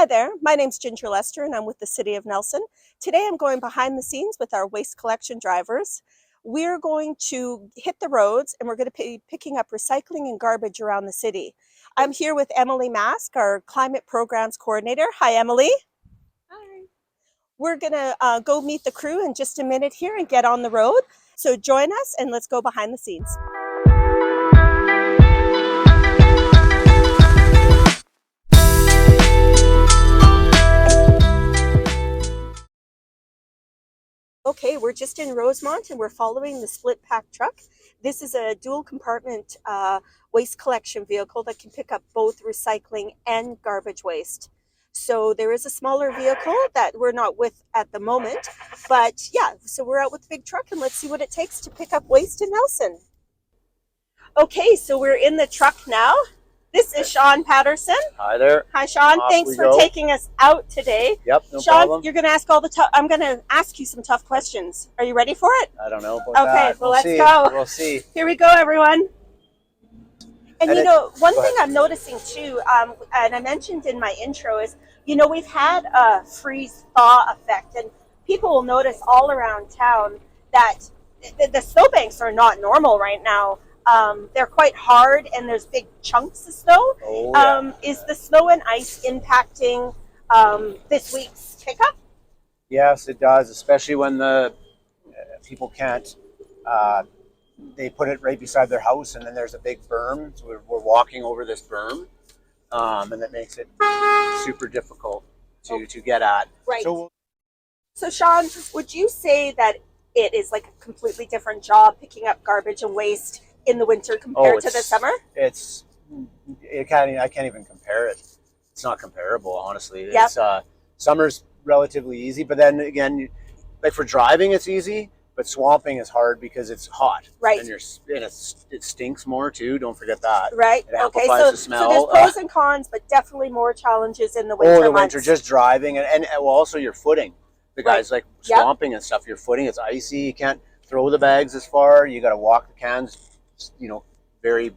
Hi there, my name's Ginger Lester and I'm with the City of Nelson. Today I'm going behind the scenes with our waste collection drivers. We're going to hit the roads and we're going to be picking up recycling and garbage around the city. I'm here with Emily Mask, our climate programs coordinator. Hi, Emily. Hi. We're going to go meet the crew in just a minute here and get on the road. So join us and let's go behind the scenes. Okay, we're just in Rosemont and we're following the split pack truck. This is a dual compartment waste collection vehicle that can pick up both recycling and garbage waste. So there is a smaller vehicle that we're not with at the moment, but yeah, so we're out with the big truck and let's see what it takes to pick up waste in Nelson. Okay, so we're in the truck now. This is Sean Patterson. Hi there. Hi, Sean. Thanks for taking us out today. Yep, no Sean, problem. you're going to ask all the I'm going to ask you some tough questions. Are you ready for it? I don't know about that. Okay, well, let's see. go. We'll see. Here we go, everyone. And you know, one thing I'm noticing too, and I mentioned in my intro is, you know, we've had a freeze-thaw effect, and people will notice all around town that the snowbanks are not normal right now. They're quite hard and there's big chunks of snow. Oh, yeah. Is the snow and ice impacting this week's pickup? Yes, it does, especially when the people can't, they put it right beside their house and then there's a big berm. So we're walking over this berm and that makes it super difficult to get at. Right. So Sean, would you say that it is like a completely different job picking up garbage and waste in the winter compared to the summer? I can't even compare it. It's not comparable, honestly. Yep. It's summer's relatively easy, but then again, like for driving, it's easy. But swamping is hard because it's hot, right? And it stinks more too. Don't forget that, right? It amplifies the smell. So there's pros and cons, but definitely more challenges in the winter. Oh, the winter, just driving, and also your footing. The guys like swamping and stuff. Your footing, it's icy. You can't throw the bags as far. You got to walk the cans, very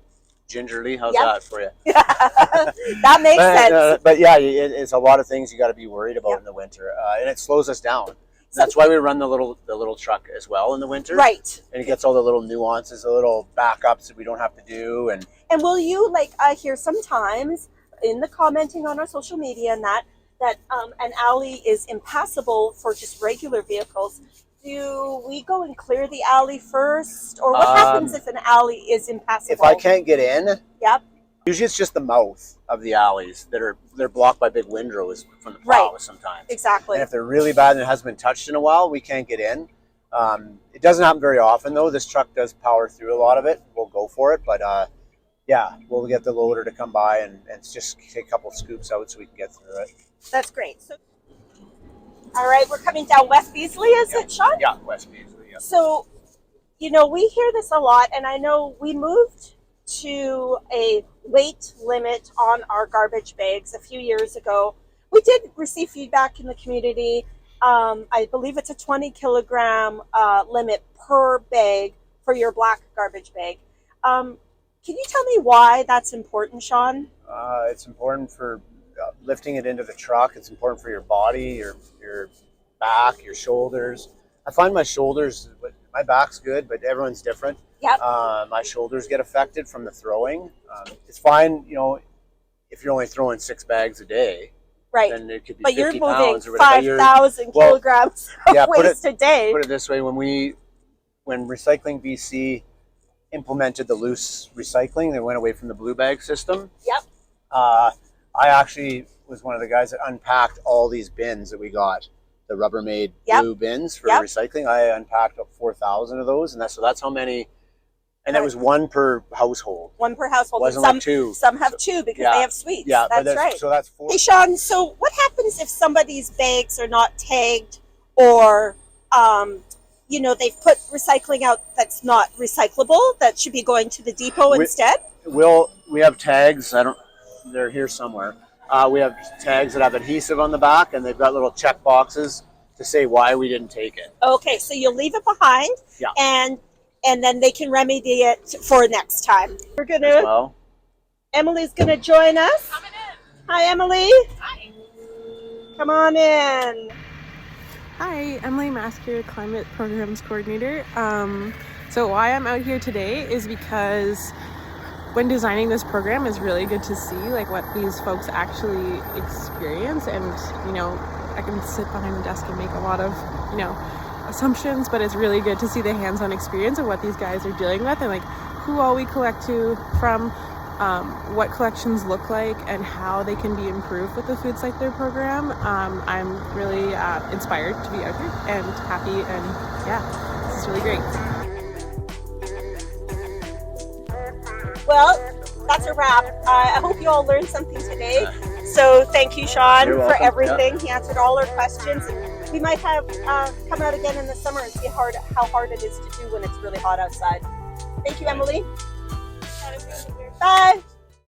gingerly. How's that for you? That makes sense. But yeah, it's a lot of things you got to be worried about in the winter, and it slows us down. That's why we run the little truck as well in the winter, right? And it gets all the little nuances, the little backups that we don't have to do. And will you, like, I hear sometimes in the commenting on our social media and that an alley is impassable for just regular vehicles. Do we go and clear the alley first, or what happens if an alley is impassable? If I can't get in, yep. Usually it's just the mouth of the alleys they're blocked by big windrows from the plow sometimes. Exactly. And if they're really bad and it hasn't been touched in a while, we can't get in. It doesn't happen very often though. This truck does power through a lot of it. We'll go for it, but yeah, we'll get the loader to come by and just take a couple scoops out so we can get through it. That's great. So, all right, we're coming down West Beasley, is it, Sean? Yeah, West Beasley, yeah. So, we hear this a lot, and I know we moved to a weight limit on our garbage bags a few years ago. We did receive feedback in the community. I believe it's a 20 kilogram limit per bag for your black garbage bag. Can you tell me why that's important, Sean? It's important for lifting it into the truck. It's important for your body, your back, your shoulders. I find my shoulders, my back's good, but everyone's different. Yep. My shoulders get affected from the throwing. It's fine, if you're only throwing 6 bags a day. Right. Then it could be but 50 you're pounds moving 5,000 kilograms of waste a day. Put it this way, when Recycling BC implemented the loose recycling, they went away from the blue bag system. Yep. I actually was one of the guys that unpacked all these bins that we got, the Rubbermaid blue bins for recycling. I unpacked up 4,000 of those, and that's how many. And that was one per household. One per household. Wasn't like 2. Some have 2 because they have suites. Yeah, that's right. So that's 4. Hey, Sean, so what happens if somebody's bags are not tagged or, they've put recycling out that's not recyclable, that should be going to the depot instead? We have tags. They're here somewhere. We have tags that have adhesive on the back, and they've got little check boxes to say why we didn't take it. Okay, so you'll leave it behind. Yeah. And then they can remedy it for next time. Emily's gonna join us. Coming in. Hi, Emily. Hi. Come on in. Hi, Emily Masker, Climate Programs Coordinator. So why I'm out here today is because when designing this program, it's really good to see like what these folks actually experience. And I can sit behind the desk and make a lot of assumptions, but it's really good to see the hands-on experience of what these guys are dealing with and like who all we collect from, what collections look like, and how they can be improved with the Food Cycler program. I'm really inspired to be out here and happy, and yeah, this is really great. Well, that's a wrap. I hope you all learned something today. So thank you, Sean, You're for welcome. everything. He answered all our questions. And we might have come out again in the summer and see how hard it is to do when it's really hot outside. Thank you, Emily. Bye.